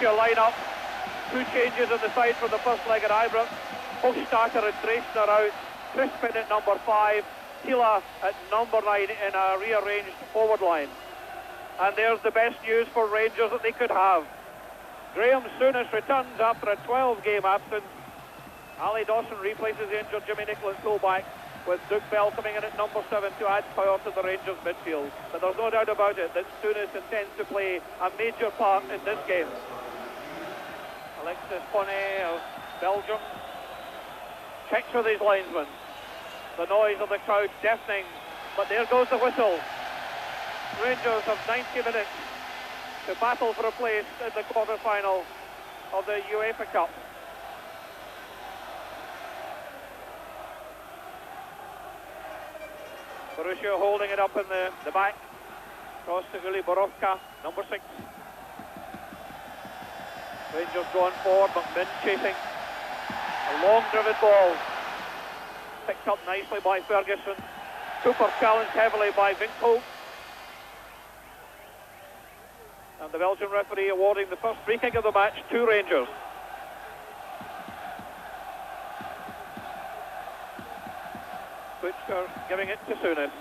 Borussia line-up. 2 changes on the side from the first leg at Ibrox. Hofstadter and Dresdner out. Crispin at number 5. Tila at number 9 in a rearranged forward line. And there's the best news for Rangers that they could have. Graham Souness returns after a 12-game absence. Ali Dawson replaces the injured Jimmy Nicholas fullback, with Duke Bell coming in at number 7 to add power to the Rangers midfield. But there's no doubt about it that Souness intends to play a major part in this game. Alexis Ponet of Belgium checks with his linesman. The noise of the crowd deafening, but there goes the whistle. Rangers have 90 minutes to battle for a place in the quarter-final of the UEFA Cup. Borussia holding it up in the back. Cross to Uli Borowka, number 6. Rangers going forward, McMinn chasing. A long driven ball. Picked up nicely by Ferguson. Cooper challenged heavily by Vinko. And the Belgian referee awarding the first free kick of the match to Rangers. Butcher giving it to Souness.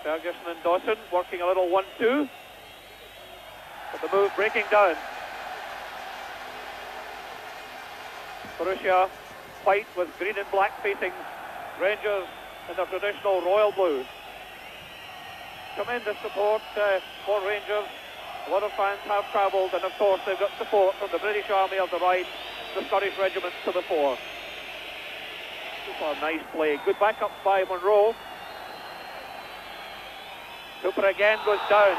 Ferguson and Dawson working a little 1-2. But the move breaking down. Borussia white with green and black facings. Rangers in their traditional royal blue. Tremendous support for Rangers. A lot of fans have travelled, and of course they've got support from the British Army of the right, the Scottish regiments to the fore. Super nice play. Good backup by Monroe. Cooper again goes down.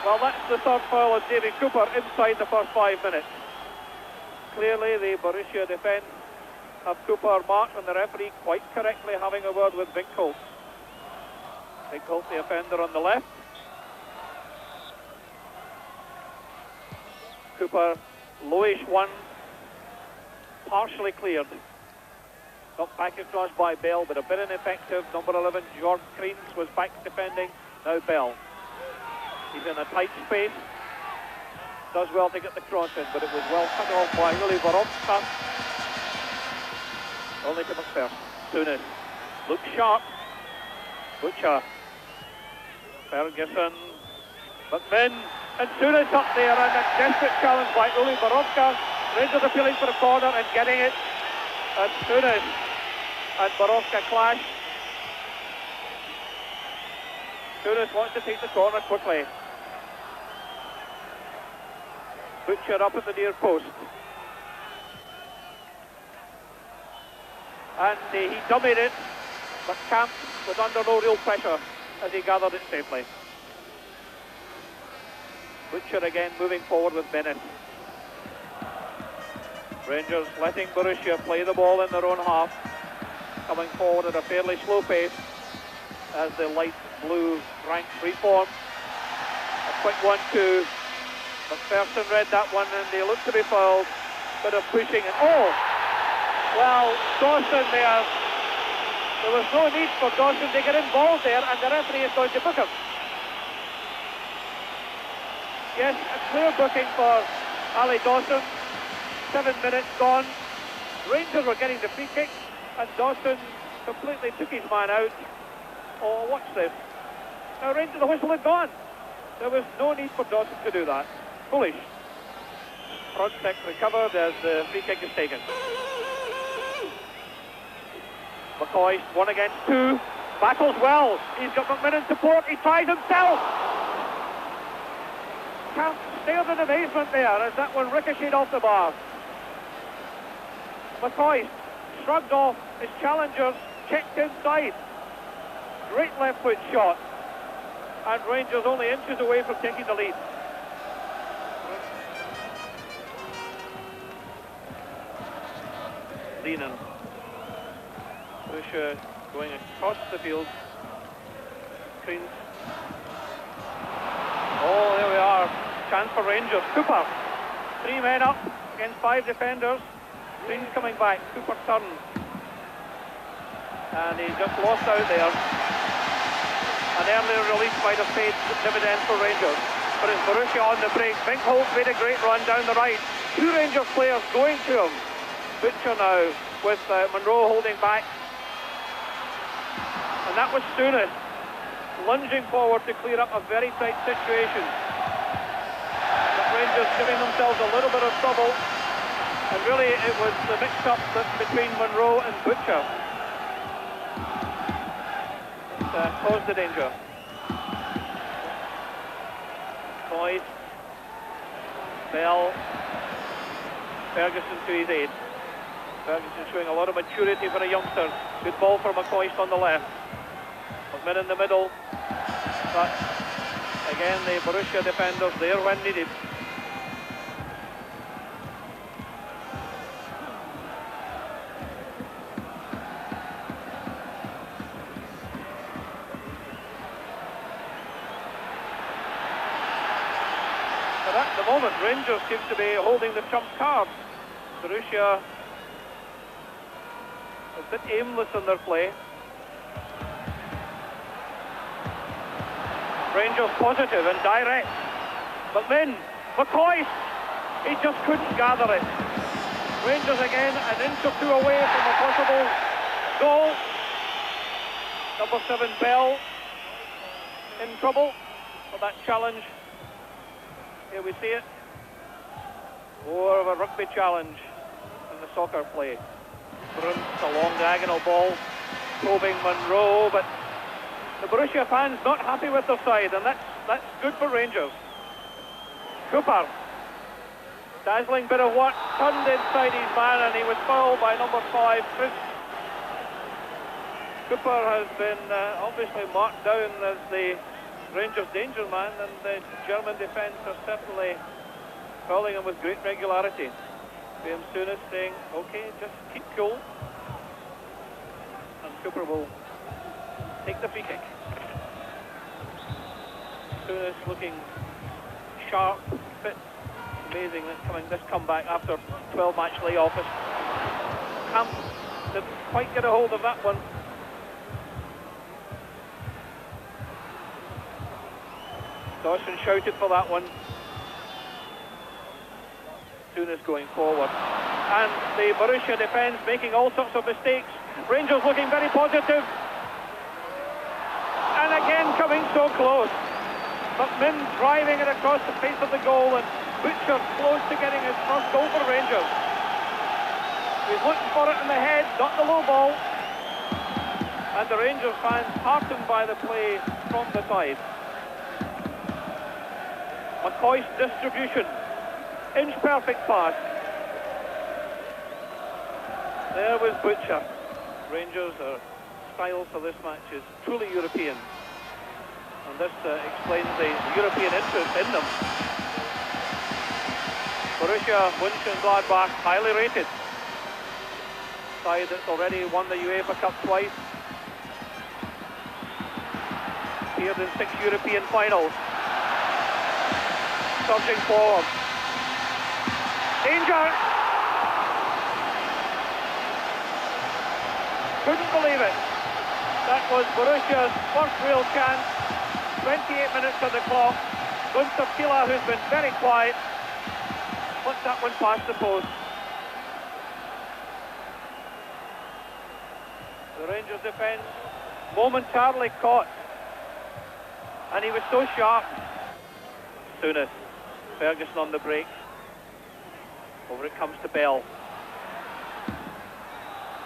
Well, that's the third foul of David Cooper inside the first 5 minutes. Clearly the Borussia defence have Cooper marked, and the referee quite correctly having a word with Vinko. Vinko, the offender on the left. Cooper, lowish one, partially cleared. Knocked back across by Bell, but a bit ineffective. Number 11, George Kreens, was back defending. Now Bell. He's in a tight space. Does well to get the cross in, but it was well cut off by Uli Borowka. Only to McPherson. Souness looks sharp. Butcher. Ferguson. McMinn. And Souness up there, and a desperate challenge by Uli Borowka. Rangers appealing for a corner and getting it. And Souness and Borowka clash. Souness wants to take the corner quickly. Butcher up at the near post. And he dummied it, but Camp was under no real pressure as he gathered it safely. Butcher again moving forward with Bennett. Rangers letting Borussia play the ball in their own half, coming forward at a fairly slow pace as the light blue ranks reform. A quick 1-2. McPherson read that one and they looked to be fouled. Bit of pushing and oh! Well, Dawson there. There was no need for Dawson to get involved there, and the referee is going to book him. Yes, a clear booking for Ali Dawson. 7 minutes gone. Rangers were getting the free kick, and Dawson completely took his man out. Oh, watch this. Now Rangers, the whistle had gone. There was no need for Dawson to do that. Foolish. Frontek recovered as the free kick is taken. McCoy, 1 against 2. Battles well. He's got McMinn in support. He tries himself. Camp stared in amazement there as that one ricocheted off the bar. McCoy shrugged off his challengers, checked inside. Great left foot shot. And Rangers only inches away from taking the lead. Lehnen. Borussia going across the field. Kreens. Oh, there we are. Chance for Rangers. Cooper. 3 men up against 5 defenders. Kreens coming back. Cooper turns. and he just lost out there. An earlier release might have paid dividends for Rangers, but it's Borussia on the break. Binkholt made a great run down the right. Two Rangers players going to him. Butcher now with Monroe holding back. And that was Souness lunging forward to clear up a very tight situation. But Rangers giving themselves a little bit of trouble. And really it was the mix-up between Monroe and Butcher that caused the danger. Boyd, Bell, Ferguson to his aid. Ferguson showing a lot of maturity for a youngster. Good ball for McCoist on the left. McMinn in the middle. But again, the Borussia defenders there when needed. But at the moment, Rangers seem to be holding the trump card. Borussia a bit aimless in their play. Rangers positive and direct. McMinn, McCoist, he just couldn't gather it. Rangers again an inch or two away from a possible goal. Number 7 Bell in trouble for that challenge. Here we see it. More of a rugby challenge in the soccer play. Bruns, a long diagonal ball, probing Monroe, but the Borussia fans not happy with their side, and that's good for Rangers. Cooper, dazzling bit of work, turned inside his man, and he was fouled by number 5, Chris. Cooper has been obviously marked down as the Rangers' danger man, and the German defence are certainly fouling him with great regularity. Graham Souness saying, okay, just keep cool. And Cooper will take the free kick. Souness looking sharp, fit. Amazing this comeback after 12-match layoff. Camp didn't quite get a hold of that one. Dawson shouted for that one. Souness going forward. And the Borussia defence making all sorts of mistakes. Rangers looking very positive. And again coming so close. McMinn driving it across the face of the goal, and Butcher close to getting his first goal for Rangers. He's looking for it in the head, not the low ball. And the Rangers fans heartened by the play from the side. McCoy's distribution. Inch perfect pass. There was Butcher. Rangers' style for this match is truly European, and this explains the European interest in them. Borussia Moenchengladbach, highly rated side that's already won the UEFA Cup twice, appeared in 6 European finals. Surging forward. Danger! Couldn't believe it. That was Borussia's first real chance. 28 minutes on the clock. Gunther Tila, who's been very quiet, puts that one past the post. The Rangers defence momentarily caught, and he was so sharp. Souness, Ferguson on the break. Over it comes to Bell.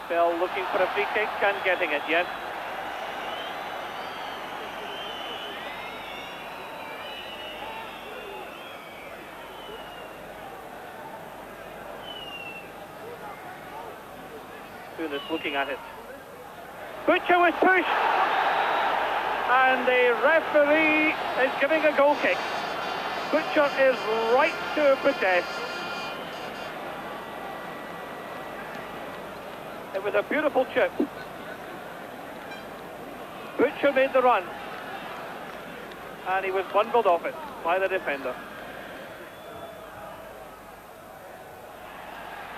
Bell looking for a free kick and getting it, yes. Souness looking at it. Butcher was pushed, and the referee is giving a goal kick. Butcher is right to protest. It was a beautiful chip. Butcher made the run, and he was bundled off it by the defender.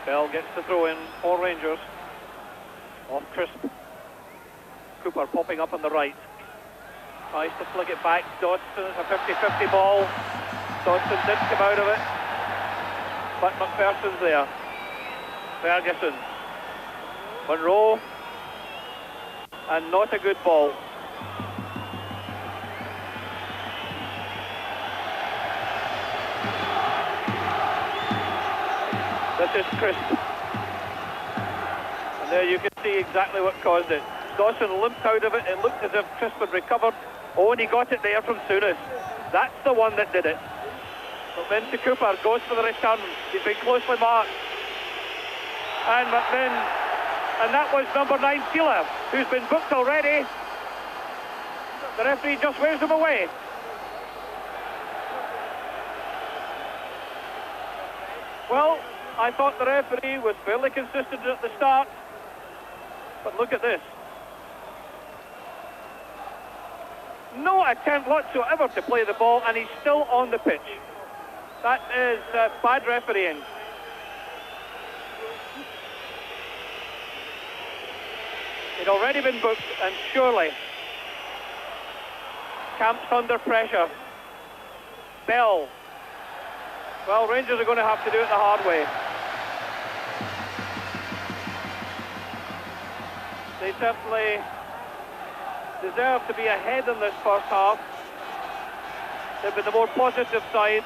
Bell gets the throw in for Rangers. Off crisp. Cooper popping up on the right. Tries to flick it back. Dodson, it's a 50-50 ball. Dodson didn't come out of it. But McPherson's there. Ferguson. Monroe. And not a good ball. This is crisp. And there you can see exactly what caused it. Dawson limped out of it. It looked as if Crisp had recovered. Oh, and he got it there from Souness. That's the one that did it. But then to Cooper, goes for the return. He's been closely marked. And McMinn, and that was number 9, Tila, who's been booked already. The referee just waves him away. Well, I thought the referee was fairly consistent at the start. But look at this. No attempt whatsoever to play the ball, and he's still on the pitch. That is bad refereeing. He'd already been booked, and surely Camp's under pressure. Bell. Well, Rangers are going to have to do it the hard way. They certainly deserve to be ahead in this first half. They've been the more positive side.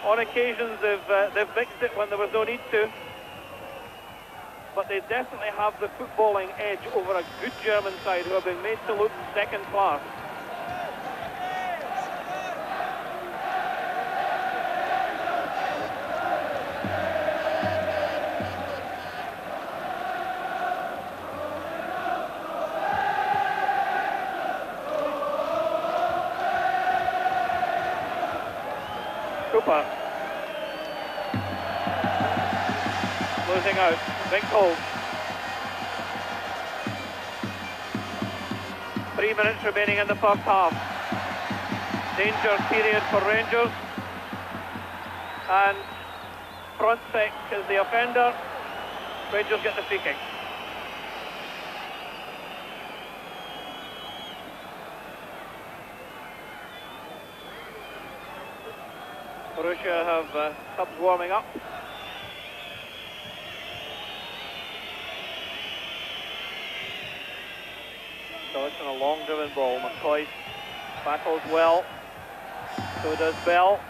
On occasions they've mixed it when there was no need to. But they definitely have the footballing edge over a good German side who have been made to look second class. Cooper. Losing out. Big hold. 3 minutes remaining in the first half. Danger period for Rangers. And Frontsek is the offender. Rangers get the free kick. Borussia have subs warming up. So it's a long driven ball. McCoy battles well. So does Bell.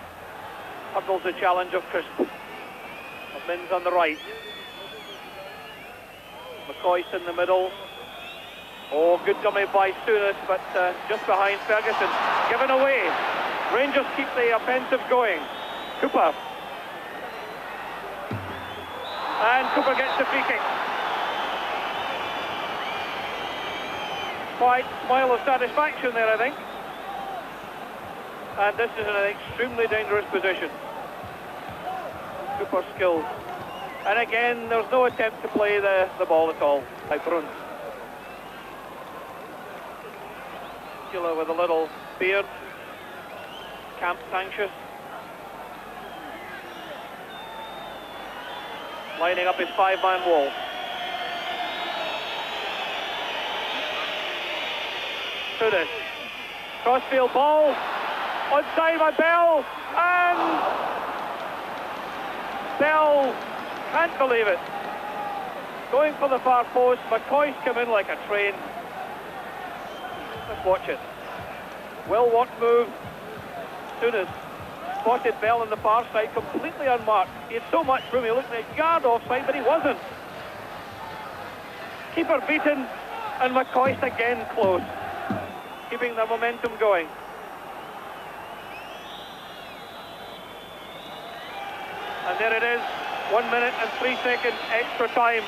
Hurdles the challenge of Crisp. McMinn's on the right. McCoy's in the middle. Oh, good dummy by Souness, but just behind Ferguson. Given away. Rangers keep the offensive going. Cooper. And Cooper gets the free kick. Quite smile of satisfaction there, I think. And this is an extremely dangerous position. Cooper's skills. And again, there's no attempt to play the ball at all by Bruns. Killer with a little beard. Camp's anxious. Lining up his 5-man wall. Souness. Crossfield ball. Onside by Bell. And Bell can't believe it. Going for the far post. McCoy's come in like a train. Let's watch it. Well-walked move. Souness spotted Bell on the far side, completely unmarked. He had so much room, he looked at a yard offside, but he wasn't. Keeper beaten, and McCoist again close, keeping the momentum going. And there it is, 1 minute and 3 seconds extra time.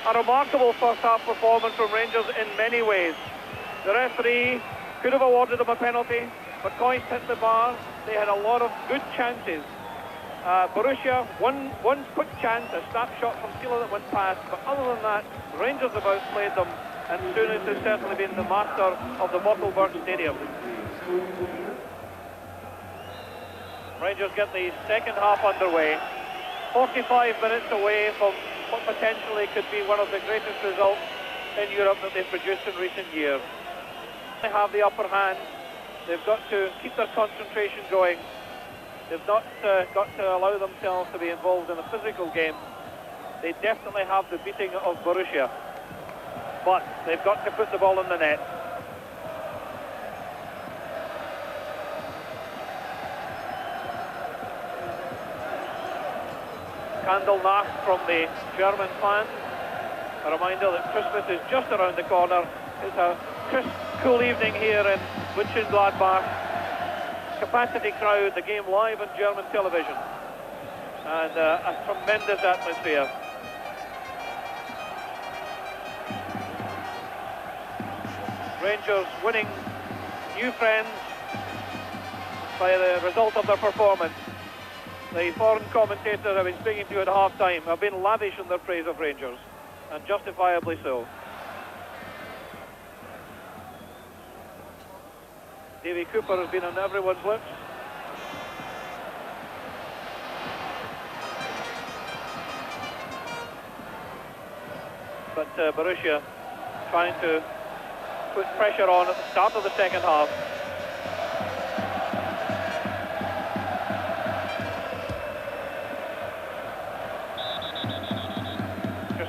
A remarkable first half performance from Rangers in many ways. The referee could have awarded them a penalty. McCoy hit the bar. They had a lot of good chances. Borussia, one quick chance, a snapshot from Tila that went past. But other than that, Rangers have outplayed them, and Souness has certainly been the master of the Mottelberg Stadium. Rangers get the second half underway. 45 minutes away from what potentially could be one of the greatest results in Europe that they've produced in recent years. They have the upper hand. They've got to keep their concentration going. They've not got to allow themselves to be involved in a physical game. They definitely have the beating of Borussia, but they've got to put the ball in the net. Candle Nacht from the German fans. A reminder that Christmas is just around the corner. It's a crisp, cool evening here in Moenchengladbach. Capacity crowd, the game live on German television. And a tremendous atmosphere. Rangers winning new friends by the result of their performance. The foreign commentators I've been speaking to at half-time have been lavish in their praise of Rangers, and justifiably so. Davy Cooper has been on everyone's lips. But Borussia trying to put pressure on at the start of the second half.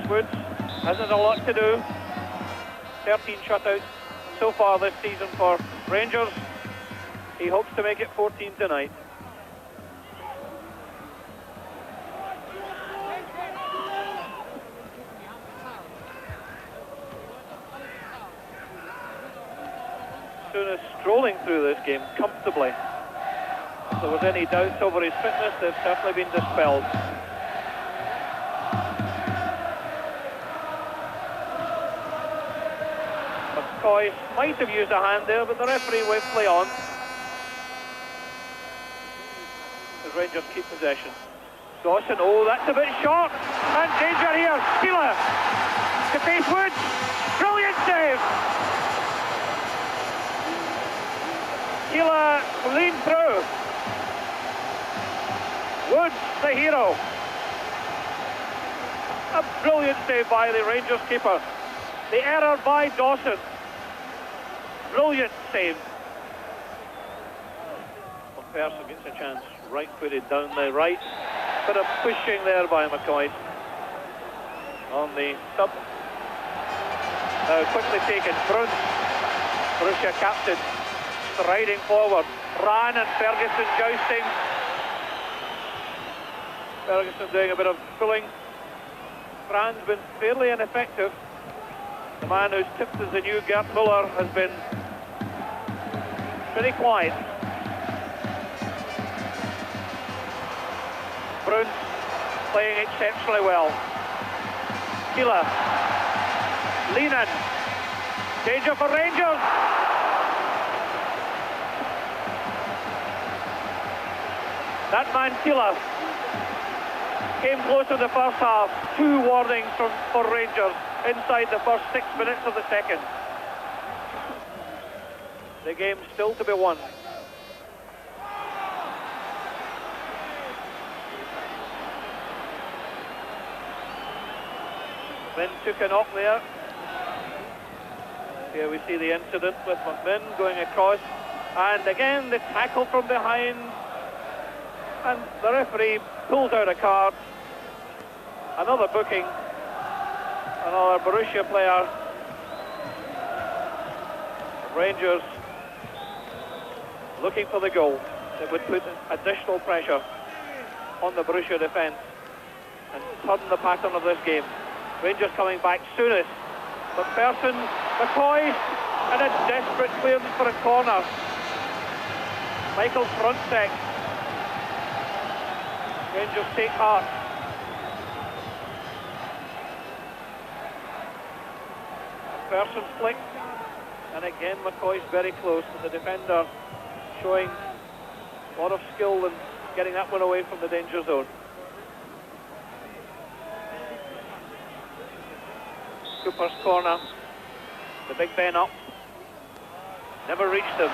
Woods hasn't a lot to do. 13 shutouts so far this season for Rangers. He hopes to make it 14 tonight. Soon as strolling through this game comfortably. If there was any doubts over his fitness, they've certainly been dispelled. McCoy might have used a hand there, but the referee waved play on. The Rangers keep possession. Dawson, oh, that's a bit short. And danger here. Keeler to face Woods. Brilliant save. Keeler leaned through. Woods, the hero. A brilliant save by the Rangers keeper. The error by Dawson. Brilliant save. McPherson gets a chance, right-footed down the right. Bit of pushing there by McCoy on the sub. Quickly taken. Bruns, Borussia captain, striding forward. Ran and Ferguson jousting. Ferguson doing a bit of pulling. Fran's been fairly ineffective. The man who's tipped as the new Gerd Muller has been pretty quiet. Bruns playing exceptionally well. Keeler. Lehnen. Danger for Rangers. That man Keeler came close in the first half. 2 warnings for Rangers inside the first 6 minutes of the second. The game's still to be won. Then took a knock there. Here we see the incident with McMinn going across. And again the tackle from behind. And the referee pulls out a card. Another booking. Another Borussia player. Rangers looking for the goal that would put additional pressure on the Borussia defence and turn the pattern of this game. Rangers coming back soonest. McPherson, McCoy, and a desperate clearance for a corner. Michael Frontek. Rangers take heart. McPherson flick. And again, McCoy's very close to the defender, showing a lot of skill in getting that one away from the danger zone. Cooper's corner. The big Ben up. Never reached him.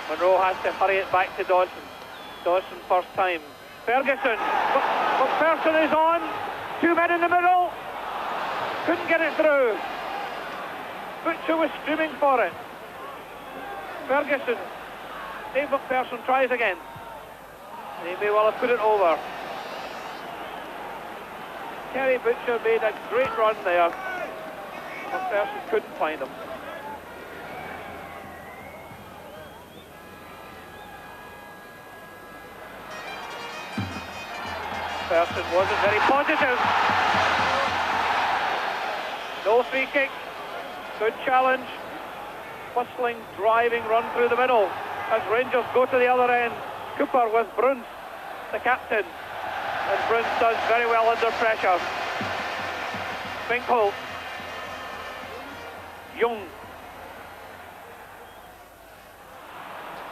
Monroe has to hurry it back to Dawson. Dawson first time. Ferguson. McPherson is on. 2 men in the middle. couldn't get it through. Butcher was screaming for it. Ferguson, Dave McPherson tries again. He may well have put it over. Kerry Butcher made a great run there. McPherson couldn't find him. McPherson wasn't very positive. No free kick. Good challenge. Bustling, driving run through the middle as Rangers go to the other end. Cooper with Bruns, the captain. And Bruns does very well under pressure. Finkel. Young.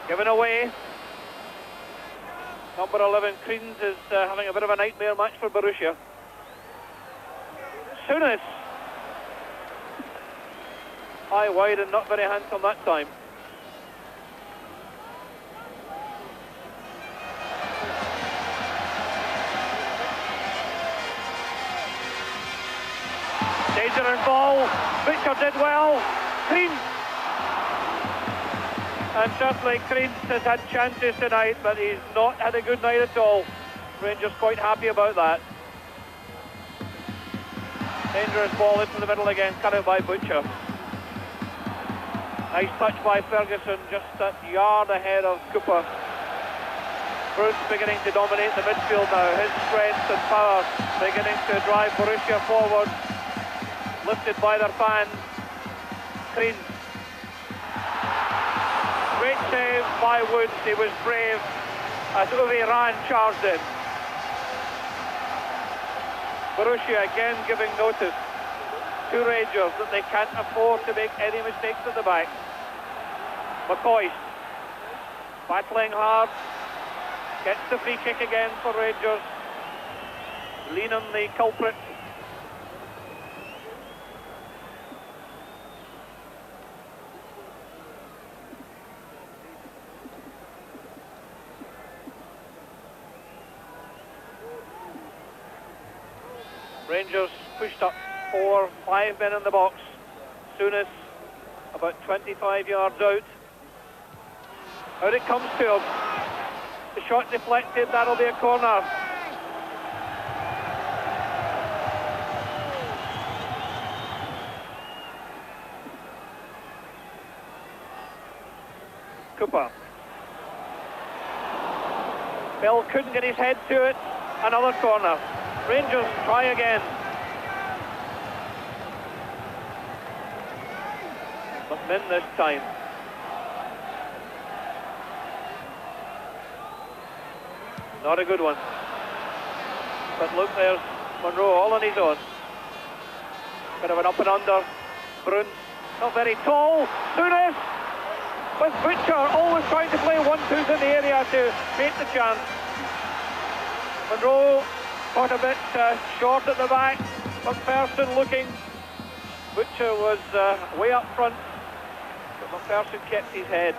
Given away. Number 11, Creans, is having a bit of a nightmare match for Borussia. Souness. High, wide, and not very handsome that time. Danger and ball. Butcher did well. Creans. And certainly Creans has had chances tonight, but he's not had a good night at all. Rangers quite happy about that. Dangerous ball into the middle again, cut out by Butcher. Nice touch by Ferguson, just a yard ahead of Cooper. Bruce beginning to dominate the midfield now. His strength and power beginning to drive Borussia forward. Lifted by their fans. Creans. Great save by Woods. He was brave as Uwe Rahn charged in. Borussia again giving notice to Rangers that they can't afford to make any mistakes at the back. McCoy battling hard, gets the free kick again for Rangers. Leenan, the culprit. Rangers pushed up 4-5 men in the box. Souness about 25 yards out. Out it comes to him. The shot deflected, that'll be a corner. Cooper. Bell couldn't get his head to it. Another corner. Rangers try again. McMinn this time. Not a good one. But look, there's Monroe all on his own. Bit of an up and under. Bruns, not very tall. Souness with Butcher, always trying to play 1-2s in the area to make the chance. Monroe got a bit short at the back. McPherson looking. Butcher was way up front, but McPherson kept his head.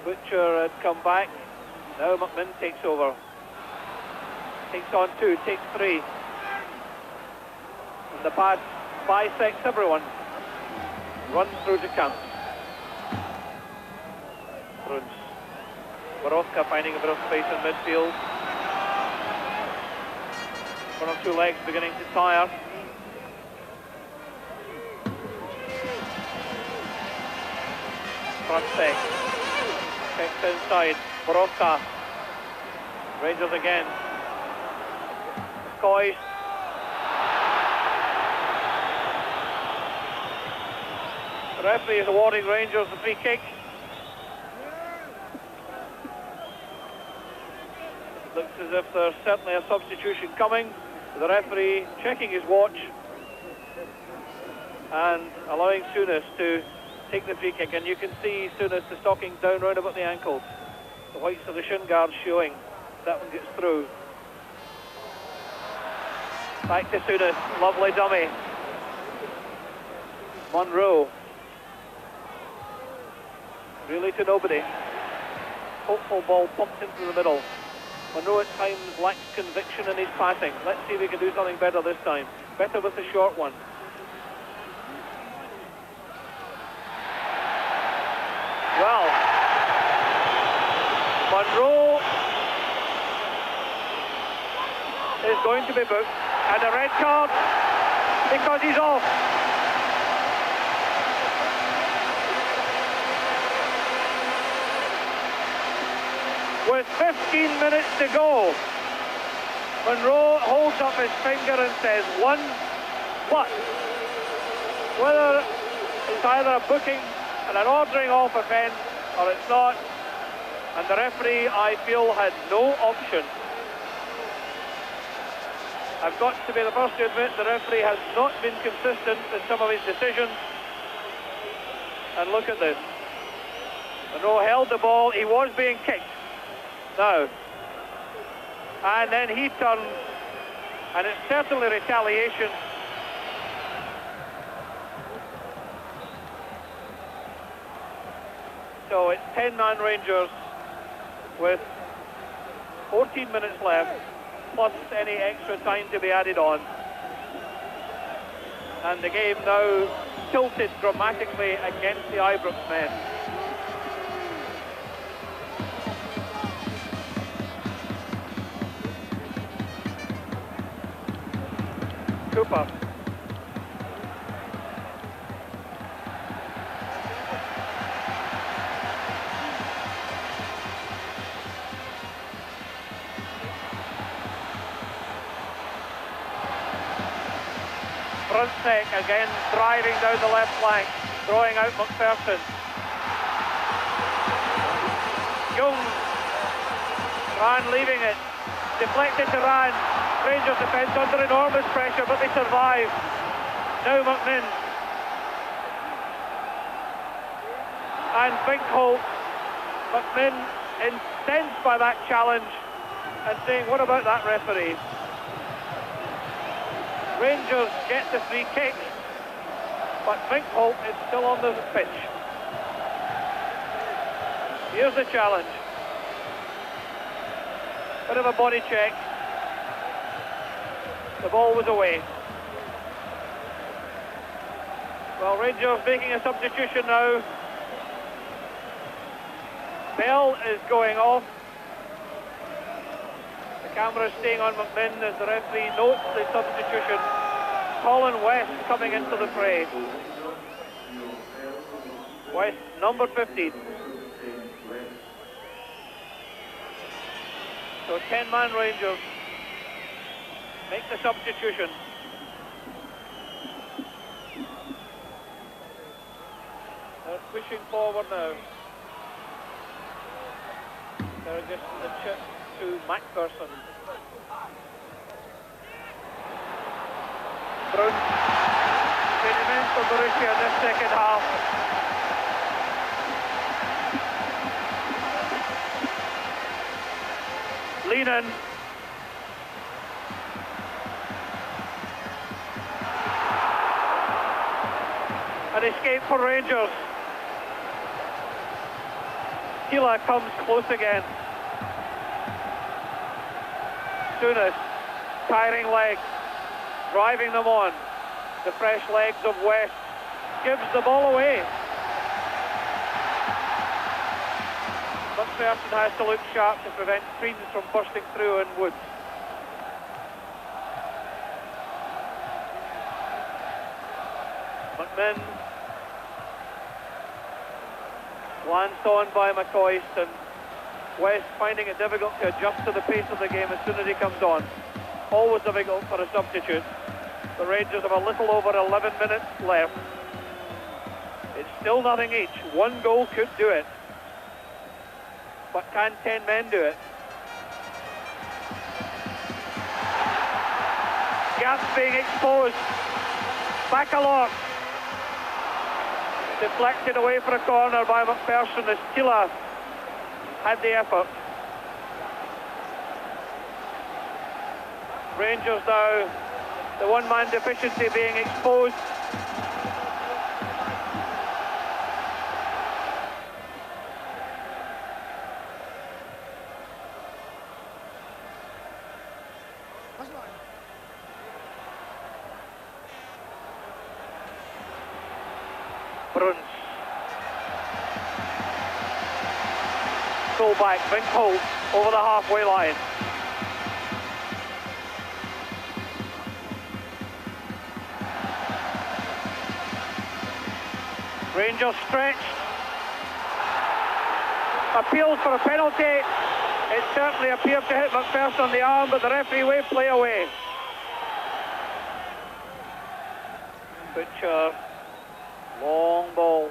Butcher had come back. Now McMinn takes over. Takes on 2, takes 3. And the pad bisects everyone. Runs through to Camps. Bruns. Borowka finding a bit of space in midfield. One or two legs beginning to tire. Front sec. Checks inside. Borowka. Rangers again. McCoy. The referee is awarding Rangers the free kick. Looks as if there's certainly a substitution coming. The referee checking his watch and allowing Souness to take the free kick. And you can see Souness, the stocking down round about the ankles. The whites of the shin guards showing. That one gets through. Back to Souness, lovely dummy. Monroe. Really to nobody. Hopeful ball pumped into the middle. Monroe at times lacks conviction in his passing. Let's see if he can do something better this time. Better with the short one. Well, Monroe is going to be booked, and a red card because he's off. With 15 minutes to go, Monroe holds up his finger and says, one, but whether it's either a booking and an ordering off offence or it's not, and the referee, I feel, had no option. I've got to be the first to admit the referee has not been consistent in some of his decisions. And look at this. Monroe held the ball, he was being kicked. Now, and then he turned, and it's certainly retaliation. So it's 10-man Rangers with 14 minutes left, plus any extra time to be added on. And the game now tilted dramatically against the Ibrox men. Cooper. Brunswick again driving down the left flank, throwing out McPherson. Young, Ran leaving it, deflected to Ran. Rangers defence under enormous pressure, but they survive. Now McMinn. And Binkholt. McMinn incensed by that challenge and saying, what about that referee? Rangers get the free kick, but Binkholt is still on the pitch. Here's the challenge. Bit of a body check. The ball was away. Well, Rangers making a substitution now. Bell is going off. The camera is staying on McMinn as the referee notes the substitution. Colin West coming into the fray. West, number 15. So 10-man Rangers make the substitution. They're pushing forward now. They're just the chip to McPherson. Brown, been immense for Borussia in this second half. Lehnen. An escape for Rangers. Tila comes close again. Souness, tiring legs, driving them on. The fresh legs of West gives the ball away. McPherson has to look sharp to prevent Creedon from bursting through and Woods. McMinn glanced on by McCoist, and West finding it difficult to adjust to the pace of the game as soon as he comes on. Always difficult for a substitute. The Rangers have a little over 11 minutes left. It's still nothing each. One goal could do it. But can 10 men do it? Gaps being exposed. Bacalor. Deflected away for a corner by McPherson as Tila had the effort. Rangers now, the one-man deficiency being exposed. Bruns. full-back, Vincolt, over the halfway line. Rangers stretched. Appeals for a penalty. It certainly appeared to hit McPherson on the arm, but the referee waved play away. Butcher, long ball.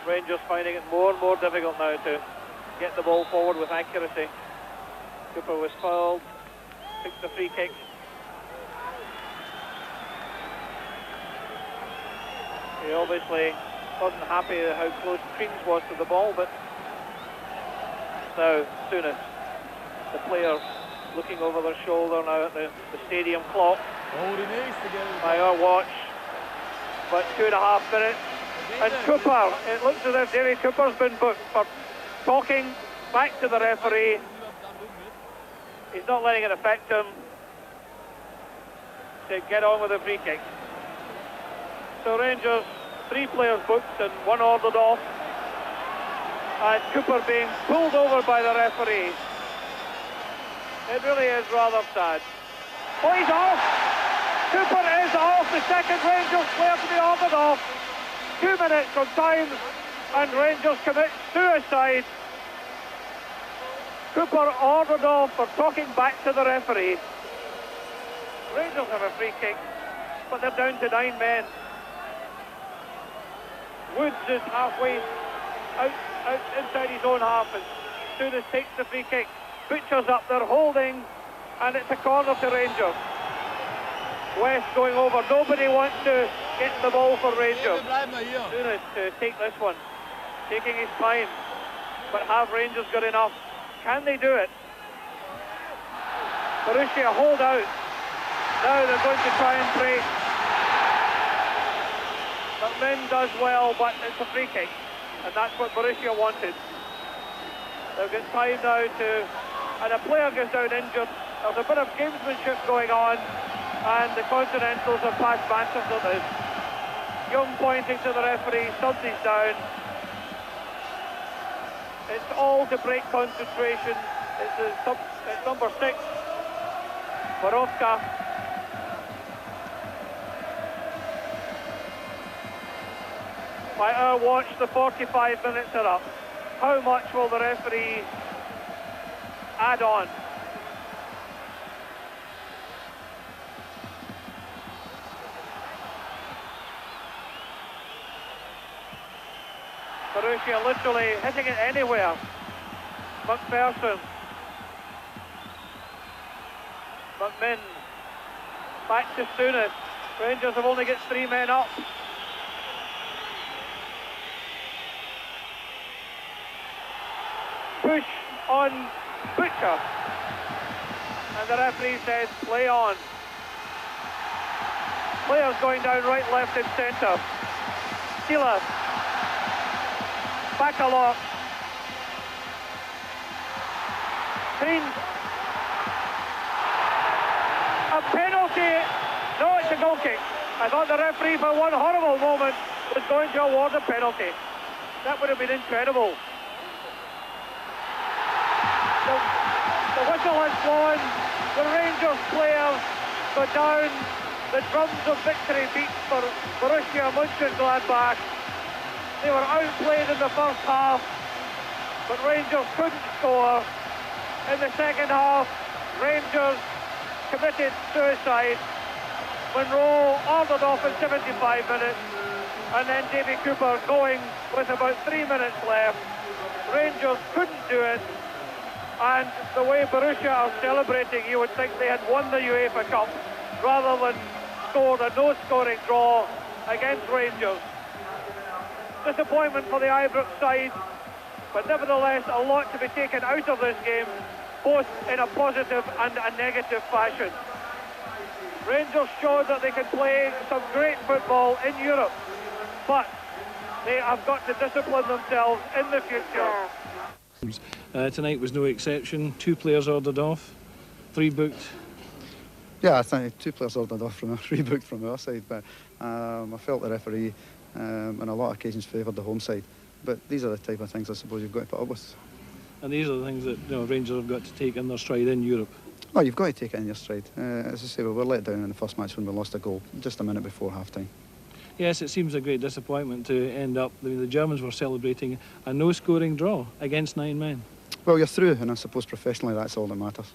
Rangers finding it more and more difficult now to get the ball forward with accuracy. Cooper was fouled, took the free kick. He obviously wasn't happy how close Creams was to the ball, but now Souness, the players looking over their shoulder now at the stadium clock. By our watch, but 2.5 minutes. And Cooper, it looks as if Davy Cooper's been booked for talking back to the referee. He's not letting it affect him to get on with the free kick. So Rangers, 3 players booked and 1 ordered off. And Cooper being pulled over by the referee. It really is rather sad. Oh, he's off! Cooper is off, the second Rangers player to be ordered off. 2 minutes from time, and Rangers commit suicide. Cooper ordered off for talking back to the referee. Rangers have a free kick, but they're down to 9 men. Woods is halfway out inside his own half as Souness takes the free kick. Butcher's up there holding, and it's a corner to Rangers. West going over, nobody wants to get the ball for Rangers. Souness to take this one, taking his time, but have Rangers got enough? Can they do it? Borussia hold out. Now they're going to try and break. McMinn does well, but it's a free kick, and that's what Borussia wanted. They've got time now to, and a player goes down injured. There's a bit of gamesmanship going on, and the Continentals have passed Manchester this. Young pointing to the referee, something's down. It's all to break concentration. It's number 6, Borowka. By our watch, the 45 minutes are up. How much will the referee add on? Borussia literally hitting it anywhere. McPherson. McMinn. Back to Souness. Rangers have only got 3 men up. Push on Butcher. And the referee says, play on. Players going down right, left and centre. Steeler. Bakalov. Green. A penalty. No, it's a goal kick. I thought the referee for one horrible moment was going to award a penalty. That would have been incredible. The whistle has blown. The Rangers players go down. The drums of victory beat for Borussia Moenchengladbach. They were outplayed in the first half, but Rangers couldn't score. In the second half, Rangers committed suicide. Monroe ordered off in 75 minutes, and then Davy Cooper going with about 3 minutes left. Rangers couldn't do it, and the way Borussia are celebrating, you would think they had won the UEFA Cup rather than scored a no-scoring draw against Rangers. Disappointment for the Ibrox side, but nevertheless a lot to be taken out of this game, both in a positive and a negative fashion. Rangers showed that they can play some great football in Europe, but they have got to discipline themselves in the future. Tonight was no exception. 2 players ordered off, 3 booked. Yeah, I think 2 players ordered off from 3 booked from our side, but I felt the referee on a lot of occasions favoured the home side. But these are the type of things I suppose you've got to put up with. And these are the things that Rangers have got to take in their stride in Europe. Oh, you've got to take it in your stride. As I say, we were let down in the first match when we lost a goal just a minute before half-time. Yes, it seems a great disappointment to end up. The Germans were celebrating a no-scoring draw against 9 men. Well, you're through, and I suppose professionally that's all that matters.